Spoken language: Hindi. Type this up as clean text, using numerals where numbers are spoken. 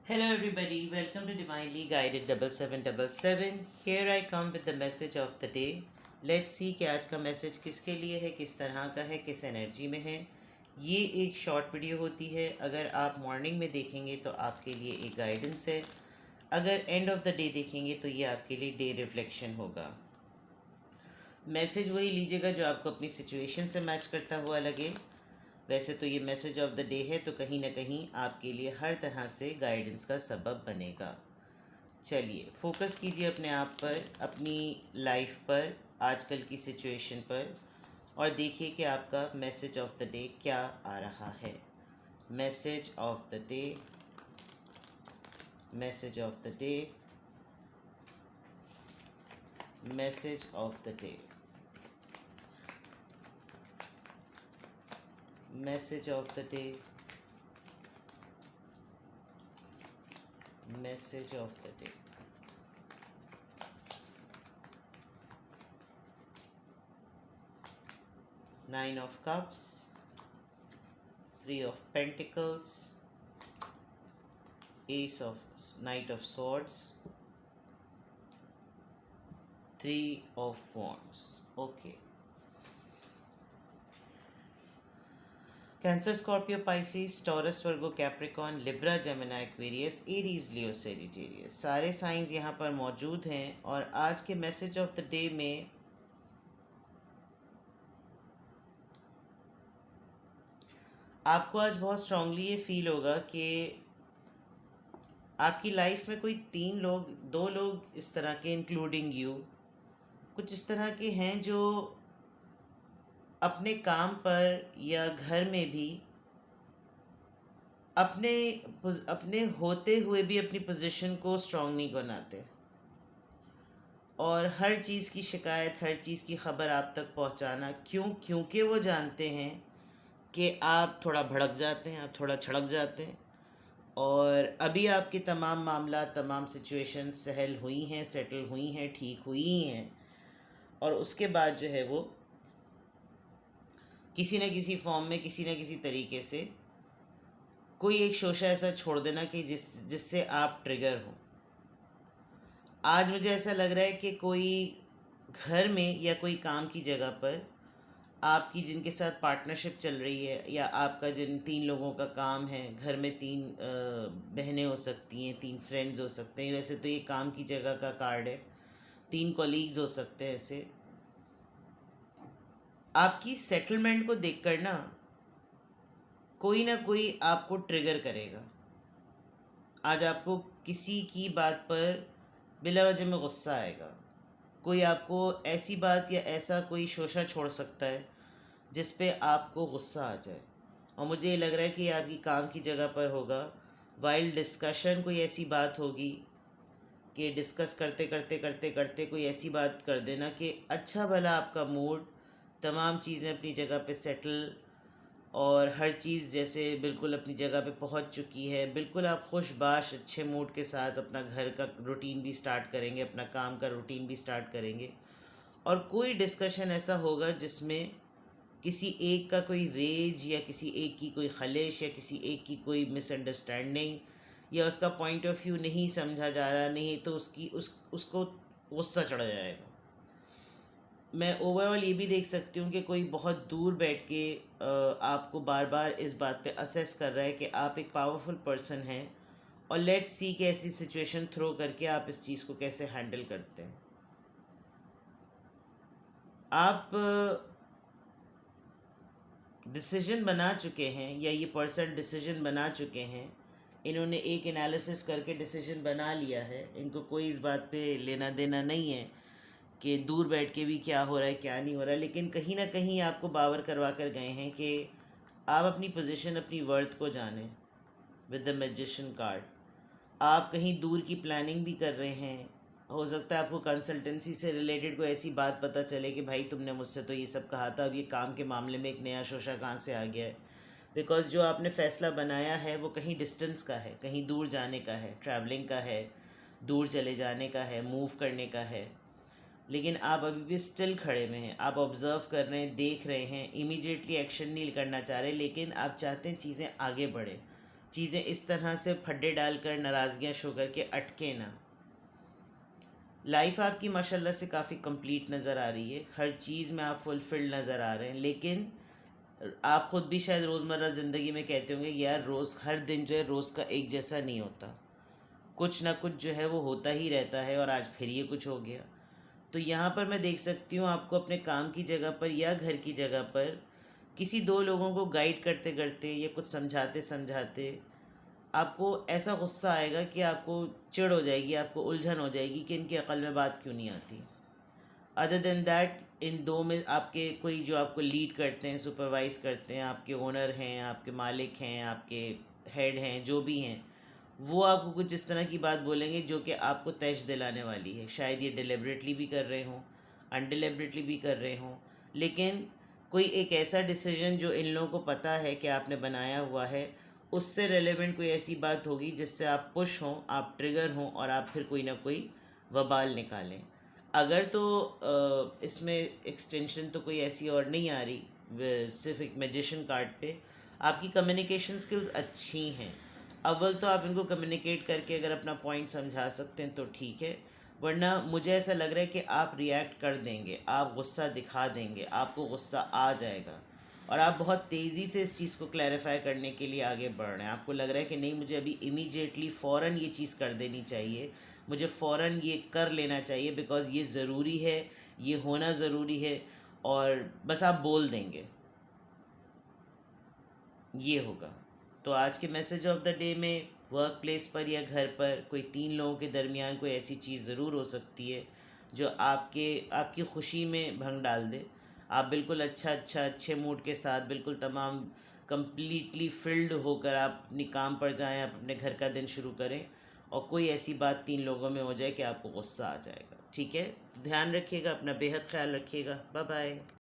Hello, everybody. Welcome to Divinely Guided 7777. Here I come with the message of the day. Let's see कि आज का मैसेज किसके लिए है, किस तरह का है, किस एनर्जी में है. ये एक शॉर्ट वीडियो होती है. अगर आप मॉर्निंग में देखेंगे तो आपके लिए एक गाइडेंस है. अगर एंड ऑफ द डे देखेंगे तो ये आपके लिए डे रिफ्लेक्शन होगा. मैसेज वही लीजिएगा जो आपको अपनी सिचुएशन से मैच करता हुआ लगे. वैसे तो ये मैसेज ऑफ द डे है, तो कहीं ना कहीं आपके लिए हर तरह से गाइडेंस का सबब बनेगा. चलिए, फोकस कीजिए अपने आप पर, अपनी लाइफ पर, आजकल की सिचुएशन पर, और देखिए कि आपका मैसेज ऑफ द डे क्या आ रहा है. Message of the day, message of the day, message of the day, message of the day, message of the day. Nine of Cups, Three of Pentacles, Knight of Swords, Three of Wands. Okay. Cancer, Scorpio, Pisces, Taurus, Virgo, Capricorn, Libra, Gemini, Aquarius, Aries, Leo, Sagittarius. सारे साइंस यहाँ पर मौजूद हैं. और आज के मैसेज ऑफ द डे में आपको आज बहुत स्ट्रांगली ये फील होगा कि आपकी लाइफ में कोई दो लोग इस तरह के, इंक्लूडिंग यू, कुछ इस तरह के हैं जो अपने काम पर या घर में भी अपने अपने होते हुए भी अपनी पोजीशन को स्ट्रांग नहीं बनाते, और हर चीज़ की शिकायत, हर चीज़ की खबर आप तक पहुंचाना. क्योंकि वो जानते हैं कि आप थोड़ा भड़क जाते हैं, आप थोड़ा छड़क जाते हैं, और अभी आपके तमाम मामला, तमाम सिचुएशन सहल हुई हैं, सेटल हुई हैं, ठीक हुई हैं, और उसके बाद जो है वो किसी न किसी फॉर्म में, किसी न किसी तरीके से कोई एक शोशा ऐसा छोड़ देना कि जिससे आप ट्रिगर हो. आज मुझे ऐसा लग रहा है कि कोई घर में या कोई काम की जगह पर आपकी जिनके साथ पार्टनरशिप चल रही है, या आपका जिन 3 लोगों का काम है, घर में 3 बहनें हो सकती हैं, 3 फ्रेंड्स हो सकते हैं. वैसे तो ये काम की जगह का कार्ड है. 3 कॉलीग्स हो सकते हैं. ऐसे आपकी सेटलमेंट को देखकर ना कोई आपको ट्रिगर करेगा. आज आपको किसी की बात पर बिला वजह में गुस्सा आएगा. कोई आपको ऐसी बात या ऐसा कोई शोशा छोड़ सकता है जिस पे आपको गुस्सा आ जाए. और मुझे ये लग रहा है कि आपकी काम की जगह पर होगा. वाइल डिस्कशन कोई ऐसी बात होगी कि डिस्कस करते करते करते करते कोई ऐसी बात कर देना कि अच्छा भला आपका मूड, तमाम चीज़ें अपनी जगह पे सेटल, और हर चीज़ जैसे बिल्कुल अपनी जगह पे पहुंच चुकी है. बिल्कुल आप खुशबाश अच्छे मूड के साथ अपना घर का रूटीन भी स्टार्ट करेंगे, अपना काम का रूटीन भी स्टार्ट करेंगे, और कोई डिस्कशन ऐसा होगा जिसमें किसी एक का कोई रेज, या किसी एक की कोई खलिश, या किसी एक की कोई मिसअंडरस्टैंडिंग, या उसका पॉइंट ऑफ व्यू नहीं समझा जा रहा, नहीं तो उसको गुस्सा चढ़ जाएगा. मैं ओवरऑल ये भी देख सकती हूँ कि कोई बहुत दूर बैठ के आपको बार बार इस बात पे असेस कर रहा है कि आप एक पावरफुल पर्सन हैं, और लेट्स सी कि ऐसी सिचुएशन थ्रो करके आप इस चीज़ को कैसे हैंडल करते हैं. आप डिसीजन बना चुके हैं, या ये पर्सन डिसीजन बना चुके हैं. इन्होंने एक एनालिसिस करके डिसीजन बना लिया है. इनको कोई इस बात पे लेना देना नहीं है कि दूर बैठ के भी क्या हो रहा है, क्या नहीं हो रहा है. लेकिन कहीं ना कहीं आपको बावर करवा कर गए हैं कि आप अपनी पोजीशन, अपनी वर्थ को जानें. विद द मैजिशियन कार्ड आप कहीं दूर की प्लानिंग भी कर रहे हैं. हो सकता है आपको कंसल्टेंसी से रिलेटेड कोई ऐसी बात पता चले कि भाई तुमने मुझसे तो ये सब कहा था, अब ये काम के मामले में एक नया शोशा कहाँ से आ गया है. बिकॉज जो आपने फ़ैसला बनाया है वो कहीं डिस्टेंस का है, कहीं दूर जाने का है, ट्रैवलिंग का है, दूर चले जाने का है, मूव करने का है. लेकिन आप अभी भी स्टिल खड़े में हैं. आप ऑब्ज़र्व कर रहे हैं, देख रहे हैं, इमीडिएटली एक्शन नहीं करना चाह रहे, लेकिन आप चाहते हैं चीज़ें आगे बढ़े, चीज़ें इस तरह से फड्डे डालकर, नाराज़गियाँ शो करके अटके ना। लाइफ आपकी माशाल्लाह से काफ़ी कंप्लीट नज़र आ रही है, हर चीज़ में आप फुलफिल्ड नज़र आ रहे हैं, लेकिन आप ख़ुद भी शायद रोज़मर्रा ज़िंदगी में कहते होंगे यार रोज़ हर दिन जो है रोज़ का एक जैसा नहीं होता, कुछ ना कुछ जो है वो होता ही रहता है, और आज फिर ये कुछ हो गया। तो यहाँ पर मैं देख सकती हूँ आपको अपने काम की जगह पर या घर की जगह पर किसी दो लोगों को गाइड करते करते या कुछ समझाते समझाते आपको ऐसा गुस्सा आएगा कि आपको चिढ़ हो जाएगी, आपको उलझन हो जाएगी कि इनकी अकल में बात क्यों नहीं आती। अदर देन दैट, इन दो में आपके कोई जो आपको लीड करते हैं, सुपरवाइज़ करते हैं, आपके ओनर हैं, आपके मालिक हैं, आपके हेड हैं, जो भी हैं, वो आपको कुछ इस तरह की बात बोलेंगे जो कि आपको तैश दिलाने वाली है। शायद ये डिलिबरेटली भी कर रहे हों, अनडिलिबरेटली भी कर रहे हों, लेकिन कोई एक ऐसा डिसीजन जो इन लोगों को पता है कि आपने बनाया हुआ है, उससे रेलेवेंट कोई ऐसी बात होगी जिससे आप पुश हों, आप ट्रिगर हों, और आप फिर कोई ना कोई वबाल निकालें। अगर तो इसमें एक्सटेंशन तो कोई ऐसी और नहीं आ रही, सिर्फ एक मैजिशियन कार्ड पे आपकी कम्युनिकेशन स्किल्स अच्छी हैं। अव्वल तो आप इनको कम्युनिकेट करके अगर अपना पॉइंट समझा सकते हैं तो ठीक है, वरना मुझे ऐसा लग रहा है कि आप रिएक्ट कर देंगे, आप गुस्सा दिखा देंगे, आपको गुस्सा आ जाएगा, और आप बहुत तेज़ी से इस चीज़ को क्लैरिफाई करने के लिए आगे बढ़ रहे हैं। आपको लग रहा है कि नहीं, मुझे अभी इमीडिएटली फ़ौरन ये चीज़ कर देनी चाहिए, मुझे फ़ौरन ये कर लेना चाहिए, बिकॉज़ ये ज़रूरी है, ये होना ज़रूरी है, और बस आप बोल देंगे, ये होगा। तो आज के मैसेज ऑफ द डे में वर्क प्लेस पर या घर पर कोई तीन लोगों के दरमियान कोई ऐसी चीज़ ज़रूर हो सकती है जो आपकी खुशी में भंग डाल दे। आप बिल्कुल अच्छे मूड के साथ, बिल्कुल तमाम कंप्लीटली फिल्ड होकर आप अपनी काम पर जाएं, आप अपने घर का दिन शुरू करें, और कोई ऐसी बात तीन लोगों में हो जाए कि आपको गुस्सा आ जाएगा। ठीक है, ध्यान रखिएगा, अपना बेहद ख्याल रखिएगा। Bye bye.